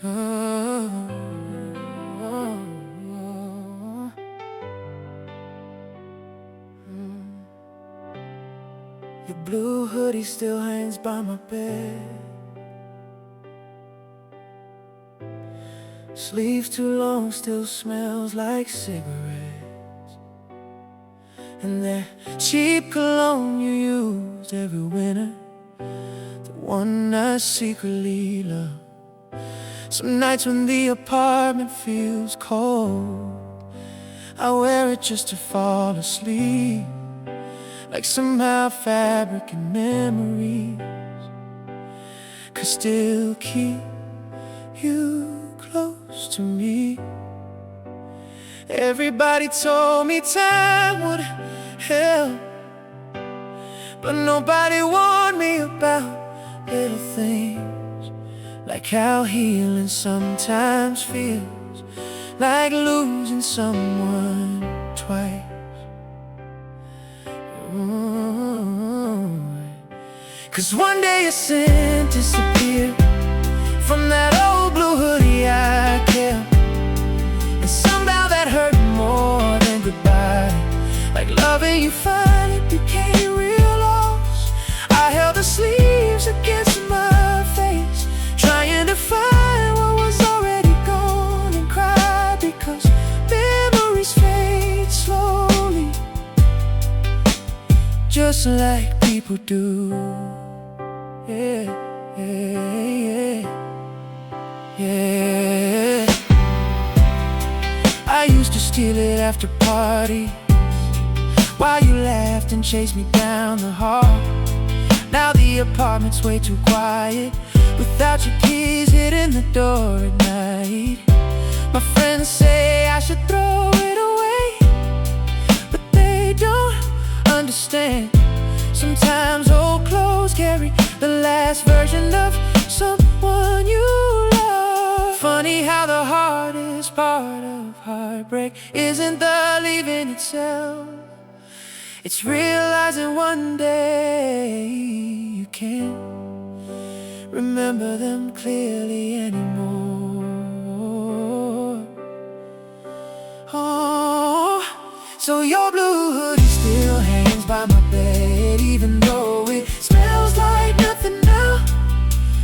Oh, oh, oh. Your blue hoodie still hangs by my bed. Sleeves too long, still smells like cigarettes. And that cheap cologne you used every winter, the one I secretly love. Some nights when the apartment feels cold, I wear it just to fall asleep, like somehow fabric and memories could still keep you close to me. Everybody told me time would help, but nobody warned me about little things, like how healing sometimes feels like losing someone twice. Cause one day your scent disappeared from that old blue hoodie I kept, and somehow that hurt more than goodbye. Like loving you finally became real loss. I held the sleeves against my face, trying to find what was already gone, and cried because memories fade slowly, just like people do. Yeah, yeah, yeah, yeah. I used to steal it after parties, while you laughed and chased me down the hall. Now the apartment's way too quiet, without your keys hitting the door at night. My friends say I should throw it away, but they don't understand. Sometimes old clothes carry the last version of someone you love. Funny how the hardest part of heartbreak isn't the leaving itself, it's realizing one day you can't remember them clearly anymore. Oh, so your blue hoodie still hangs by my bed, even though it smells like nothing now.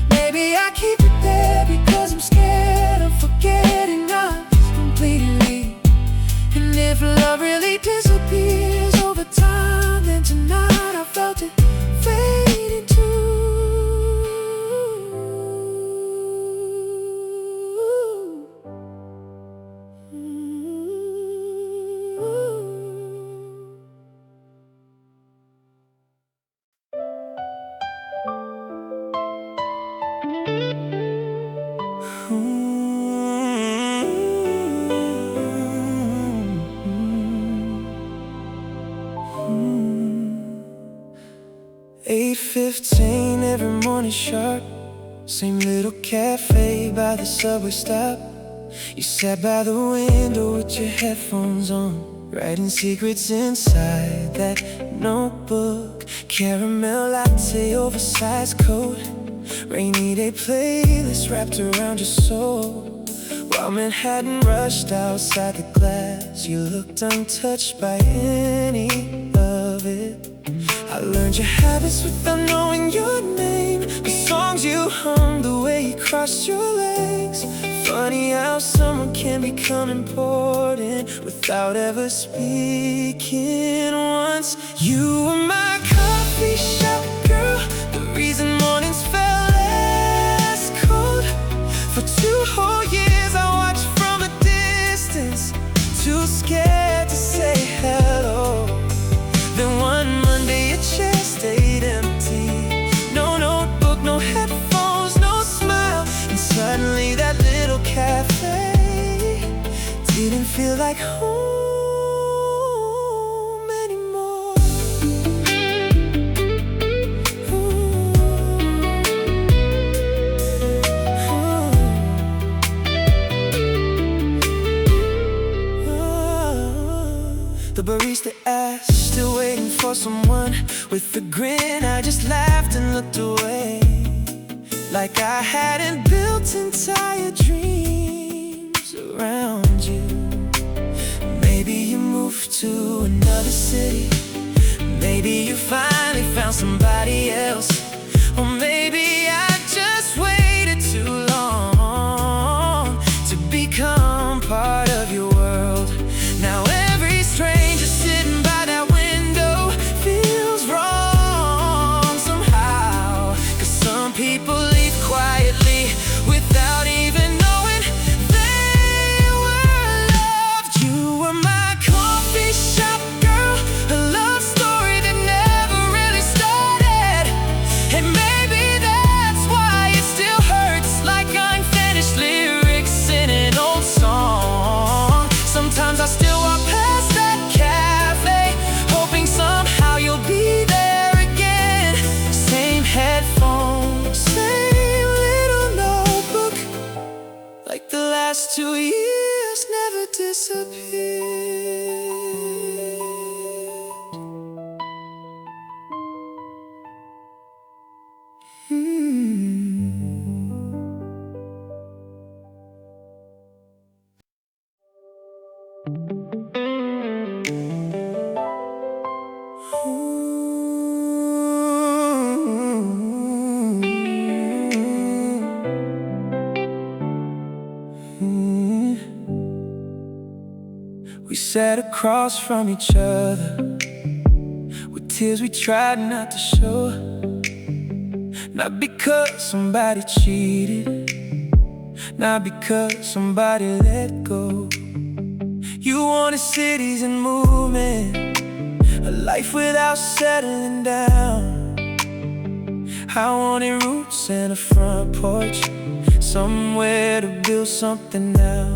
Maybe I keep it there because I'm scared of forgetting us completely. And if love really disappears over time, then tonight I felt it fading too. "8:15 every morning sharp, same little cafe by the subway stop. You sat by the window with your headphones on, writing secrets inside that notebook. Caramel latte, oversized coat, rainy day playlist wrapped around your soul. While Manhattan rushed outside the glass, you looked untouched by any of it. I learned your habits without knowing your name, the songs you hummed, the way you crossed your legs. Funny how someone can become important without ever speaking once. You were my coffee shop girl, the reason mornings felt less cold. For 2 whole years I watched from a distance, too scared to say hello. Then one Monday your chair stayed empty, no notebook, no headphones, no smile. And suddenly that little cafe didn't feel like home anymore. The barista asked, still waiting for someone. With a grin I just laughed and looked away. like I hadn't built entire dreams around you. Maybe you moved to another city, maybe you finally found somebody else, or maybe I just waited too long to become part of your world. Now every stranger sitting by that window feels wrong somehow, 'cause some people leave quietly without even knowing they were loved. You were my coffee shop girl, a love story that never really started. And maybe that's why it still hurts like unfinished lyrics in an old song. Sometimes I still walk past that cafe, hoping somehow you'll be there again. Same headphones, same little notebook, like the last 2 years never disappeared. We sat across from each other with tears we tried not to show. Not because somebody cheated, not because somebody let go. You wanted cities and movement, a life without settling down. I wanted roots and a front porch, somewhere to build something now.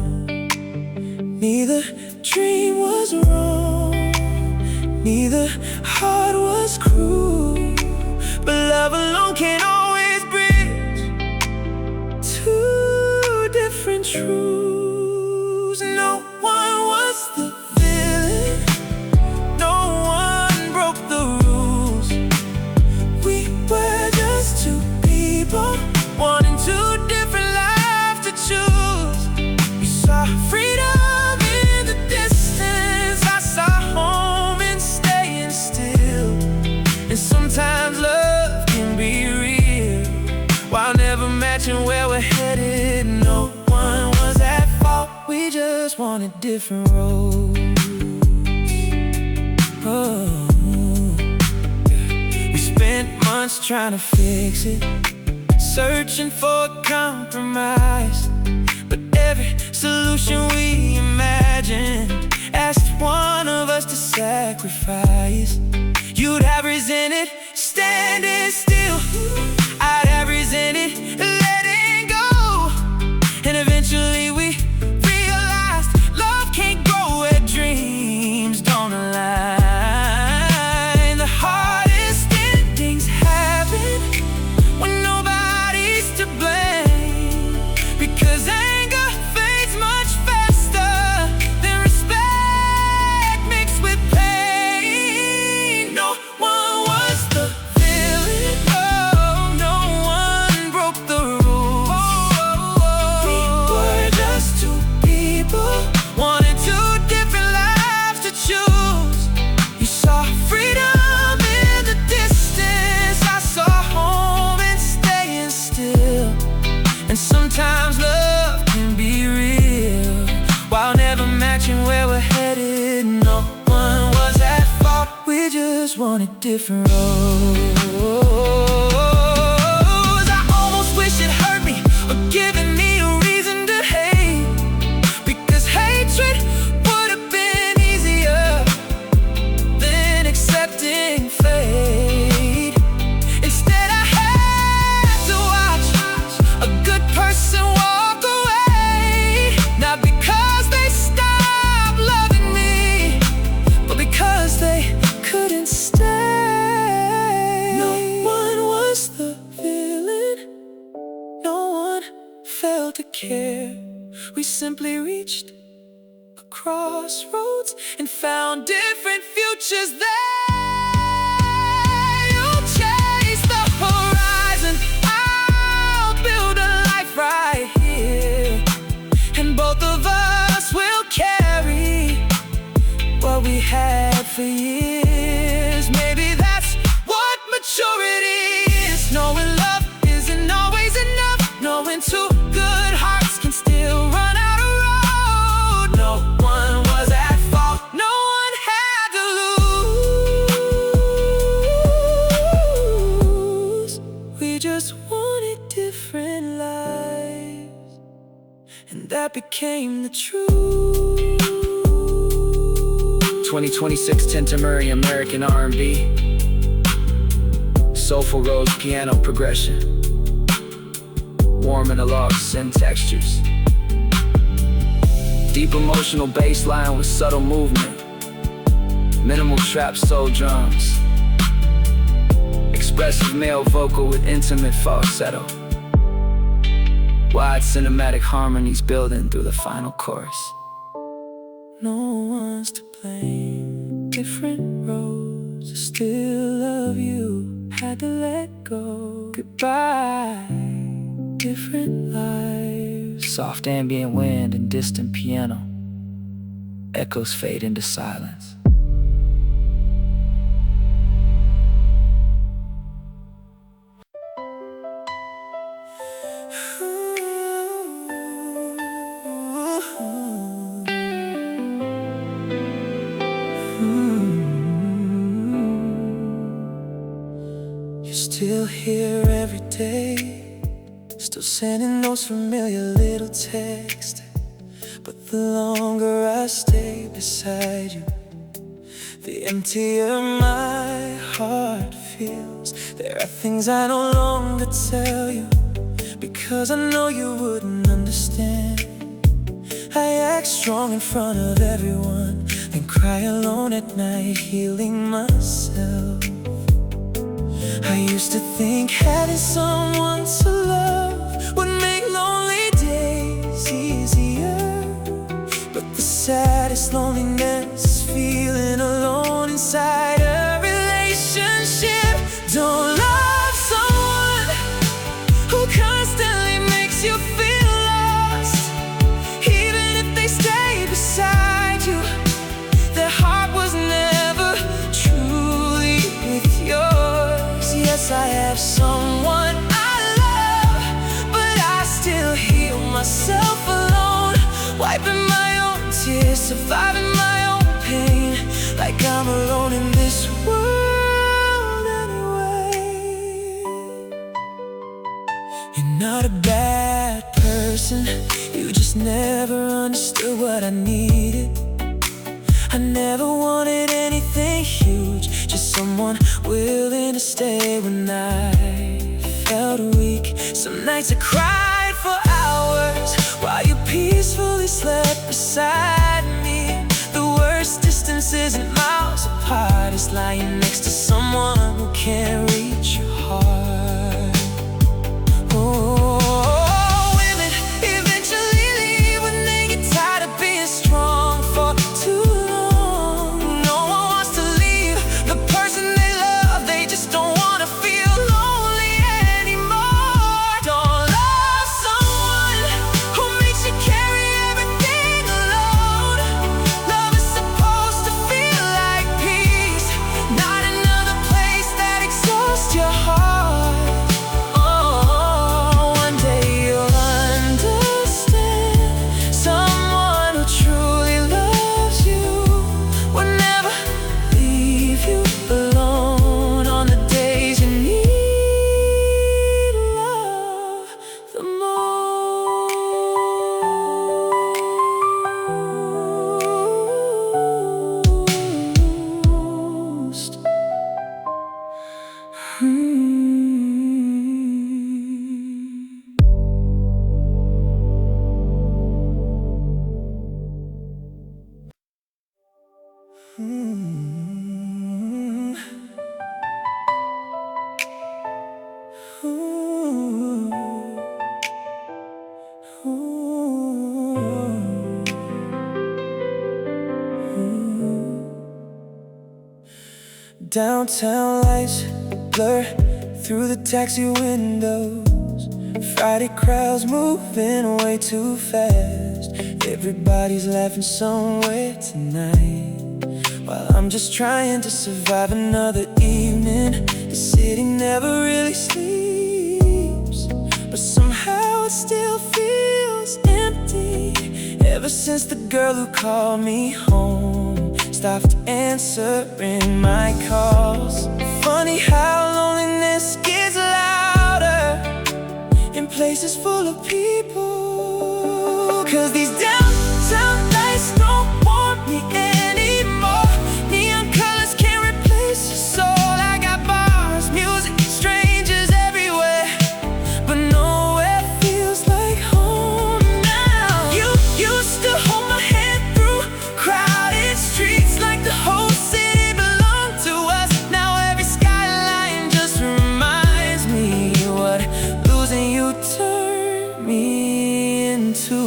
Neither dream was wrong, neither heart was cruel, but love alone can't always bridge two different truths. No one was the villain, no one broke the rules. We were just two people wanting two different lives to choose. You saw freedom in the distance, I saw home in staying still. And sometimes love can be real while never matching where we're headed. No one was at fault, we just wanted different roads. Oh. We spent months trying to fix it, searching for a compromise, but every solution we imagined asked one of us to sacrifice. You'd have resented standing still, I'd have resented letting go. And eventually we realized love can't grow where dreams don't align. The hardest endings happen when nobody's to blame, because anger fades much faster than respect mixed with pain. No one was the villain, oh, no one broke the rules. We were just two people wanting two different lives to choose. You saw freedom in the distance, I saw home and staying still. And sometimes love can be real while never matching where we're headed. No one was at fault, we just wanted different roads. I almost wish it hurt me or given me a reason to hate, because hatred would have been easier than accepting fate. Instead I had to watch a good person walk away, not because they stopped loving me, but because they couldn't stay. No one was the villain, no one felt to care. We simply reached a crossroads and found different futures there. You chase the horizon, I'll for years. Maybe that's what maturity is. Knowing love isn't always enough. Knowing two good hearts can still run out of road. No one was at fault, no one had to lose. We just wanted different lives, and that became the truth. 2026 Tinta Murray American R&B. Soulful rose piano progression. Warm interlocks and textures. Deep emotional bass line with subtle movement. Minimal trap soul drums. Expressive male vocal with intimate falsetto. Wide cinematic harmonies building through the final chorus. No one's to blame. Different roads. I still love you. Had to let go. Goodbye. Different lives. Soft ambient wind and distant piano. Echoes fade into silence. You're still here every day, still sending those familiar little texts. But the longer I stay beside you, the emptier my heart feels. There are things I no longer tell you, because I know you wouldn't understand. I act strong in front of everyone, then cry alone at night, healing myself. I used to think having someone to love would make lonely days easier, but the saddest loneliness is feeling alone inside a relationship. Don't love someone who constantly makes you feel lost. Even if they stay beside you, their heart was never truly with yours. Yes, I have someone I love, but I still heal myself alone, wiping my own tears, surviving my own pain, like I'm alone in this world anyway. You're not a bad person, you just never understood what I needed. I never wanted anything huge, just someone willing to stay when I felt weak. Some nights I cried for hours while you peacefully slept beside me. The worst distance isn't miles apart, it's lying next to someone who can't reach your heart. Oh, women eventually leave when they get tired of being strong for too long. No one wants to leave the person they love, they just don't want to feel lonely anymore. Don't love someone who makes you carry everything alone. Love is supposed to feel like peace, not another place that exhausts your heart. Oh, one day you'll understand. Someone who truly loves you will never leave you alone on the days you need love the most. Downtown lights blur through the taxi windows. Friday crowds moving way too fast. Everybody's laughing somewhere tonight, while I'm just trying to survive another evening. The city never really sleeps, but somehow it still feels empty. Ever since the girl who called me home stopped answering my calls. Funny how loneliness gets louder in places full of people. 'Cause these downtown nights don't want me anymore. Neon colors can't replace your soul. I got bars, music, strangers everywhere, but nowhere feels like home now. You used to hold my hand through crowded streets like the whole city belonged to us. Now every skyline just reminds me what losing you turned me into.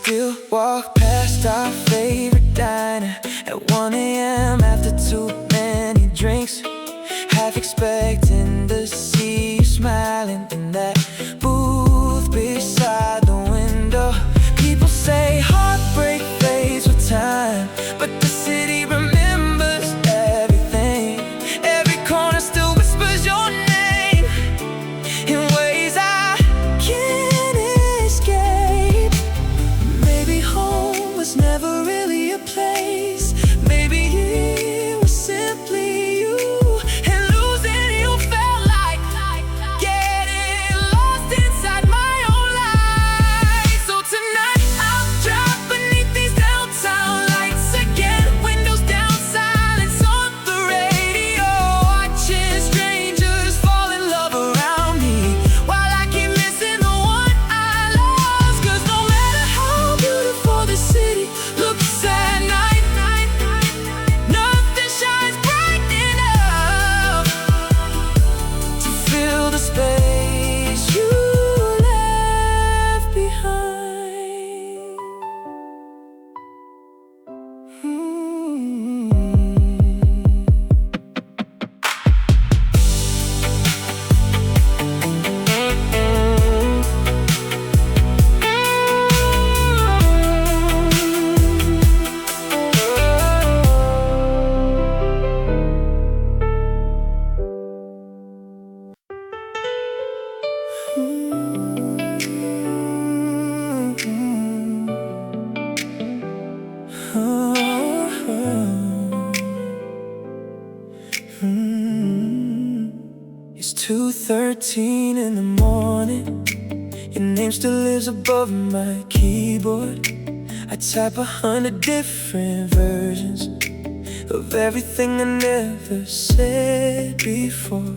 Still walk past our favorite diner at 1 a.m. after too many drinks, half expecting to see you smiling in that booth beside the window. People say heartbreak fades with time, but the city remembers everything. Every corner still whispers your name in ways I can't escape. Maybe home was never really a place. Maybe it was simply you. And losing you felt like getting lost inside my own life. So tonight I'll drive beneath these downtown lights again. Windows down, silence on the radio, watching strangers fall in love around me, while I keep missing the one I lost. 'Cause no matter how beautiful the city looks at night, nothing shines bright enough to fill the space you left behind. It's 2:13 in the morning. Your name still lives above my keyboard. I type 100 different versions of everything I never said before.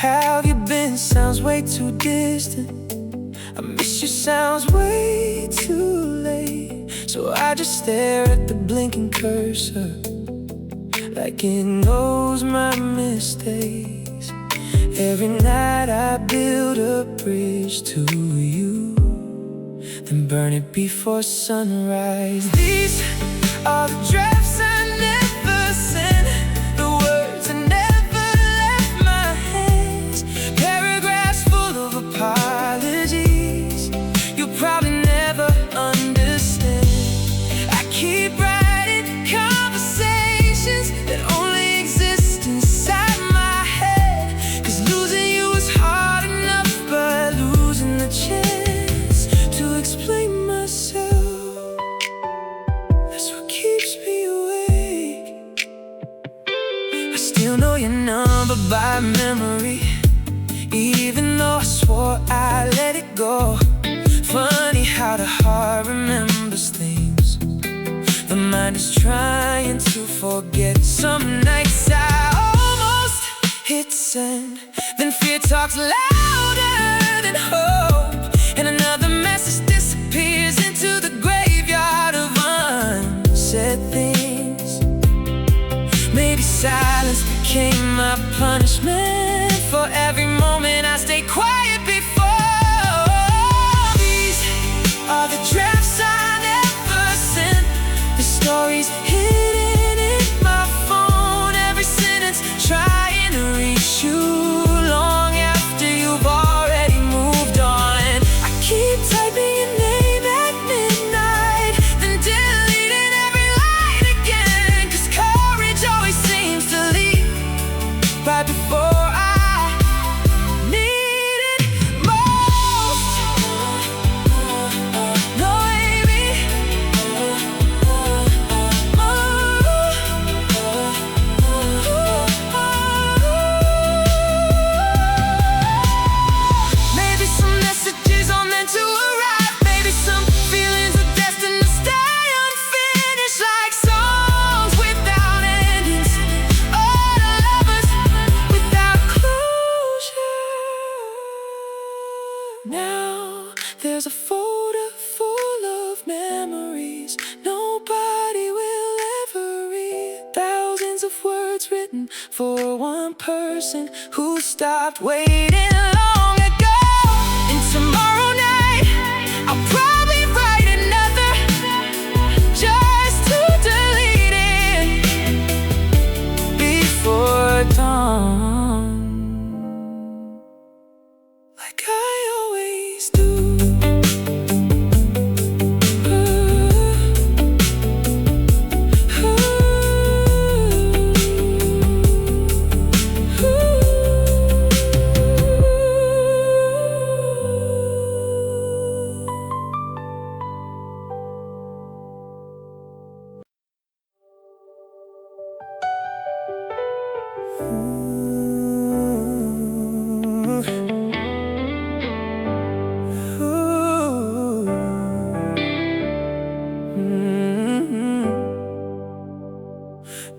How have you been? Sounds way too distant. I miss you, sounds way too late. So I just stare at the blinking cursor like it knows my mistakes. Every night I build a bridge to you, then burn it before sunrise. These are the drafts I never sent, the words I never left my hands, paragraphs full of apologies you'll probably never understand. I keep writing conversations that only exist inside my head, 'cause losing you was hard enough, but losing the chance to explain myself, that's what keeps me awake. I still know your number by memory, even though I swore I let it go. Funny how the heart remembers things the mind is trying to forget. Some nights I almost hit send, then fear talks louder than hope, and another message disappears into the graveyard of unsaid things. Maybe silence became my punishment for every moment I stayed quiet before. These are the drafts I never sent, the stories hidden in my phone, every sentence trying to reach you long after you've already moved on. I keep typing your name at midnight, then deleting every of words written for one person who stopped waiting long ago. And tomorrow night I'll probably write another, just to delete it before dawn, like I always do.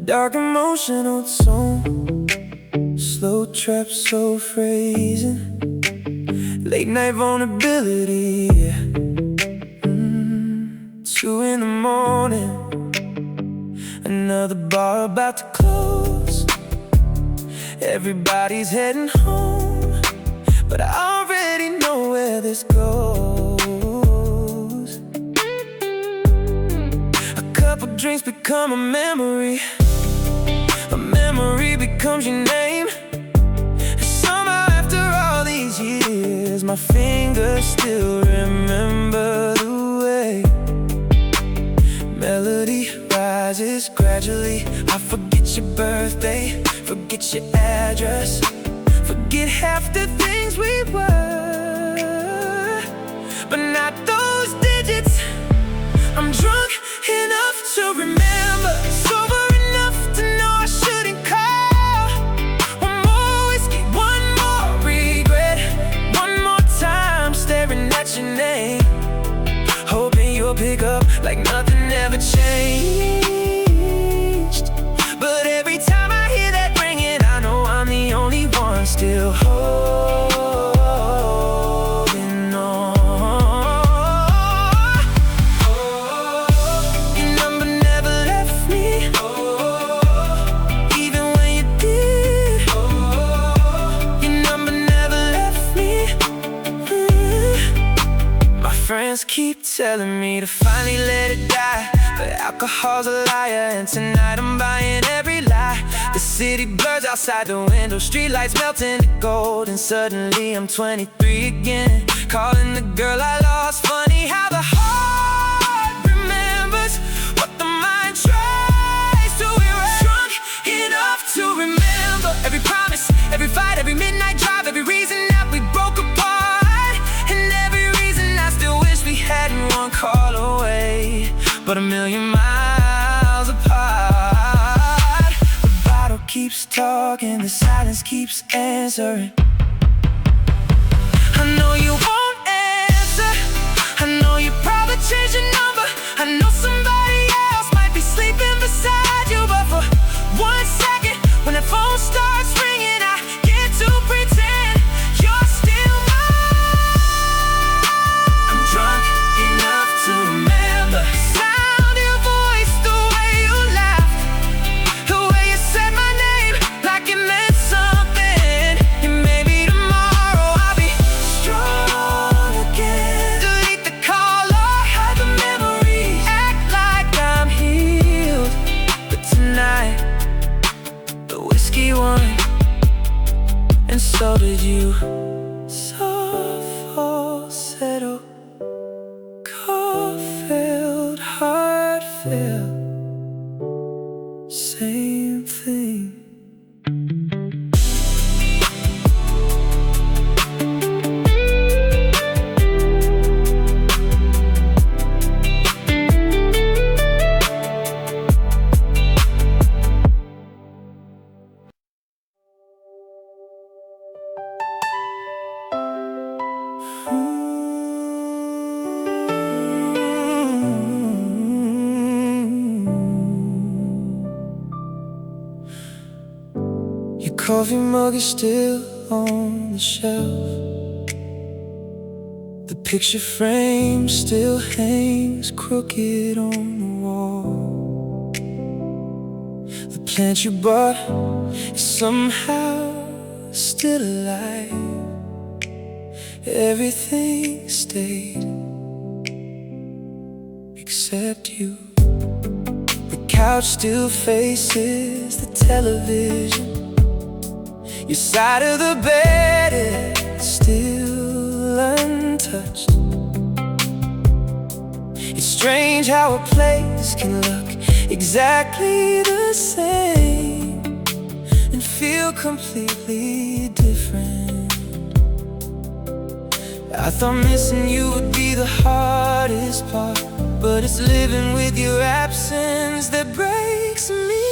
Dark emotional tone, slow trap soul phrasing, late night vulnerability, yeah. 2 in the morning, another bar about to close. Everybody's heading home, but I already know where this goes. A couple drinks become a memory. A memory becomes your name. And somehow after all these years, my fingers still remember the way melody rises gradually. I forget your birthday, forget your address, forget half the things we were, but not those digits. I'm drunk enough to remember, sober enough to know I shouldn't call. One more whiskey, one more regret, one more time staring at your name, hoping you'll pick up like nothing ever changed. But every time I hear that ringing, I know I'm the only one still holding on. Your number never left me, even when you did. Your number never left me. My friends keep telling me to finally let it die, but alcohol's a liar, and tonight I'm buying every lie. The city blurs outside the window, streetlights melt into gold, and suddenly I'm 23 again, calling the girl I lost. Funny how the heart remembers what the mind tries to erase. Drunk enough to remember every promise, every fight, every midnight drive, every reason that we broke apart, and every reason I still wish we hadn't one call away, but a million miles apart. The bottle keeps talking, the silence keeps answering. I know you won't answer, I know you probably changed your number, I know somebody else might be sleeping beside you, but for 1 second, when the phone starts ringing, I get to pretend you're still mine. I'm drunk enough to remember the sound of your voice, the way you laughed, the way you said my name like it meant something. And maybe tomorrow I'll be strong again. Delete the call or hide the memory, act like I'm healed. But tonight the whiskey won, and so did you. Soft falsetto, car filled, heart filled, same thing. Your coffee mug is still on the shelf, the picture frame still hangs crooked on the wall. The plant you bought is somehow still alive. Everything stayed except you. The couch still faces the television. Your side of the bed is still untouched. It's strange how a place can look exactly the same and feel completely different. I thought missing you would be the hardest part, but it's living with your absence that breaks me.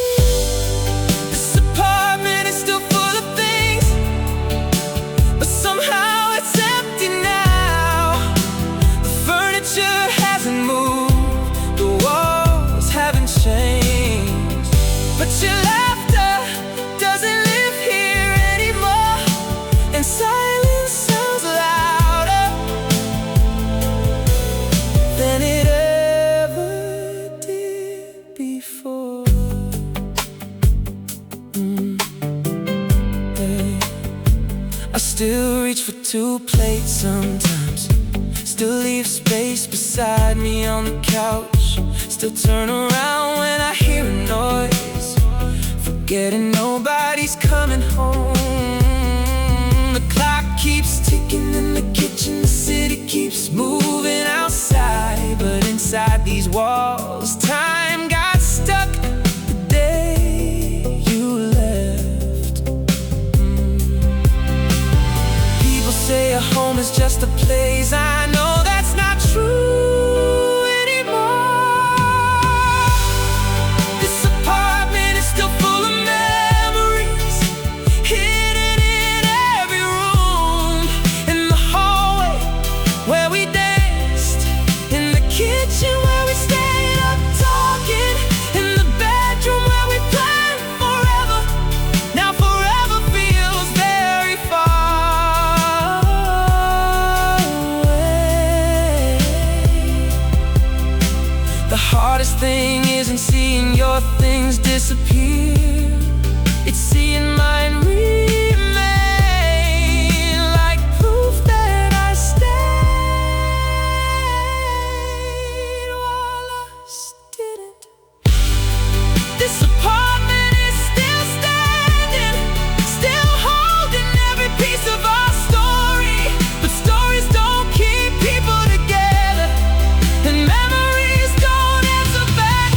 This apartment is still full of things, but somehow it's empty now. The furniture hasn't moved, the walls haven't changed, but your laughter doesn't live here anymore, and silence sounds louder than it ever did before. I still reach for 2 plates sometimes, still leave space beside me on the couch, still turn around when I hear a noise, forgetting nobody's coming home. The clock keeps ticking in the kitchen, the city keeps moving outside, but inside these walls, time got stuck the day you left. People say a home is just a place. I know that's not true anymore. This apartment is still full of memories, hidden in every room. In the hallway where we danced, in the kitchen where we stayed up talking, in the bedroom where we planned forever. Now forever feels very far away. The hardest thing isn't seeing your things disappear, it's seeing mine remain, like proof that I stayed while others didn't. This apartment is still standing, still holding every piece of our story, but stories don't keep people together, and memories don't answer back.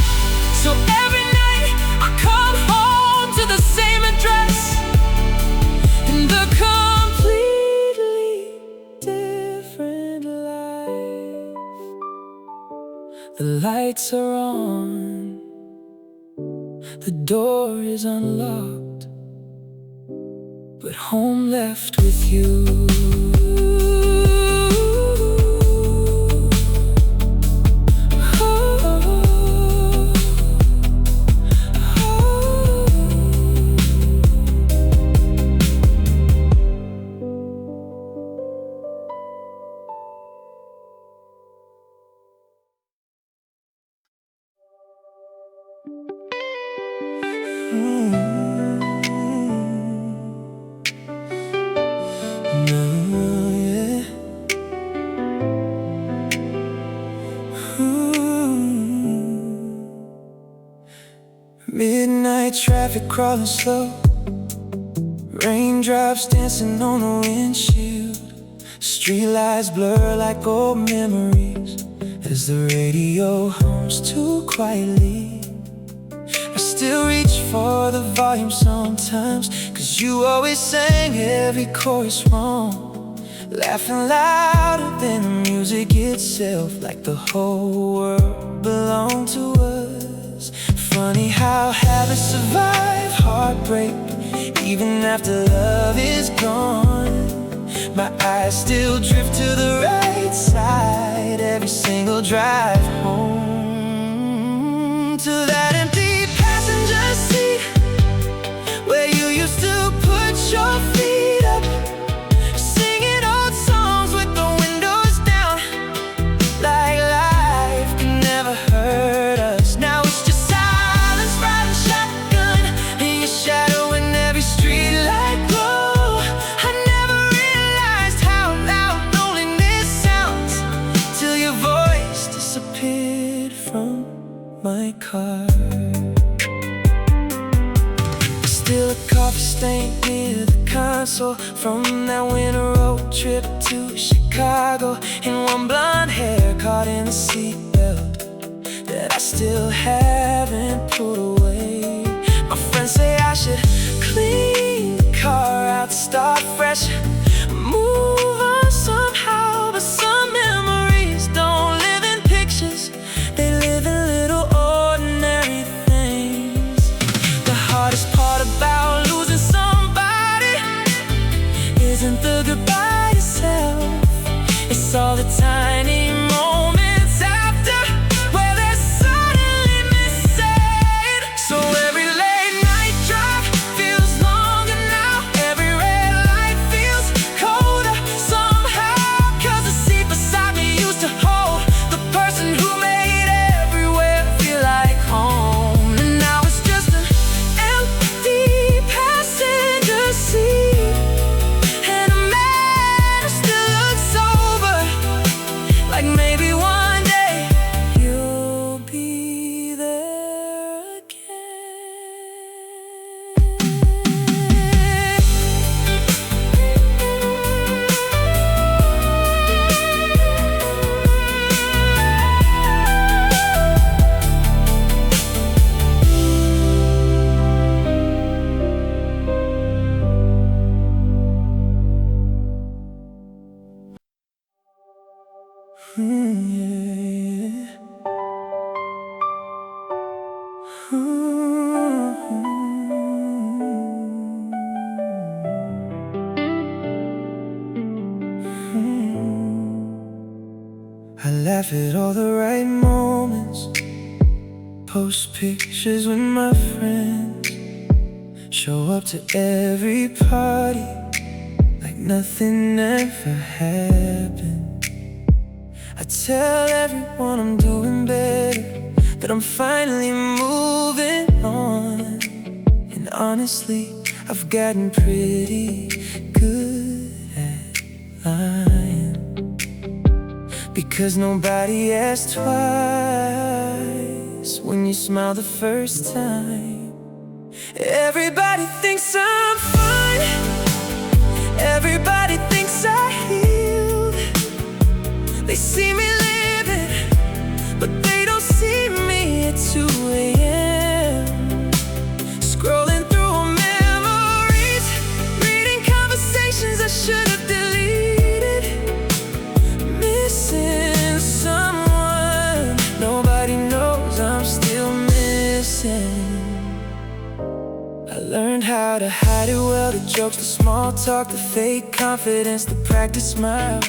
So every night I come home to the same address, in the completely different life. The lights are on, the door is unlocked, but home left with you. Midnight traffic crawling slow, raindrops dancing on the windshield, streetlights blur like old memories as the radio hums too quietly. I still reach for the volume sometimes, 'cause you always sang every chorus wrong, laughing louder than the music itself, like the whole world belonged to us. Funny how habits survive heartbreak, even after love is gone. My eyes still drift to the right side every single drive home, to that empty passenger seat where you used to put your feet up, singing old songs with the windows down, like life could never hurt us. Now it's just silence, riding shotgun, Still a coffee stain near the console from that winter road trip to Chicago. And one blonde hair caught in the seatbelt that I still haven't put away. My friends say I should clean the car out, start fresh, move on somehow. But some memories don't live in pictures, they live in little ordinary things. The hardest part about losing somebody isn't the goodbye itself, it's all the tiny moments after where they're suddenly missing. So every late night drive feels longer now, every red light feels colder somehow. Cause the seat beside me used to hold the person who made everywhere feel like home. And now it's just an empty passenger seat and a man who still looks sober, like maybe one day you'll be there again. Yeah. I laugh at all the right moments, post pictures with my friends, show up to every party like nothing ever happened. I tell everyone I'm doing better, that I'm finally moving on. And honestly, I've gotten pretty good at lying, because nobody asks twice when you smile the first time. Everybody thinks I'm fine, everybody thinks I healed. They see me living, but they don't see me at 2 a.m. Scrolling through memories, reading conversations I should have deleted, missing someone nobody knows I'm still missing. I learned how to hide it well, the jokes, the small talk, the fake confidence, the practice smile.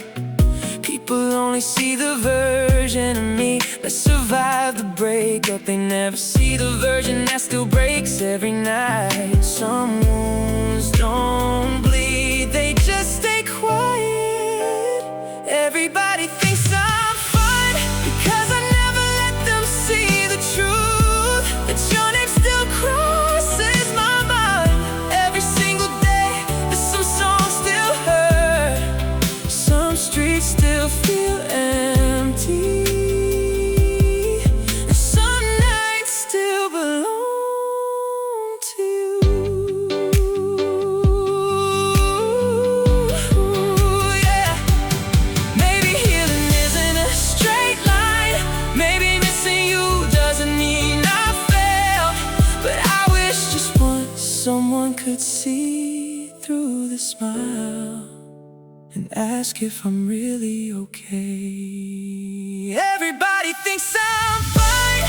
People only see the version of me that survived the breakup. They never see the version that still breaks every night. Some wounds don't bleed, they just stay quiet. Everybody thinks I'm fine, because I never let them see the truth, that your name still crosses my mind. Every single day that some songs still hurt, some streets still feel empty, and some nights still belong to you. Yeah. Maybe healing isn't a straight line, maybe missing you doesn't mean I failed. But I wish just once someone could see through the smile and ask if I'm really okay. Everybody thinks I'm fine,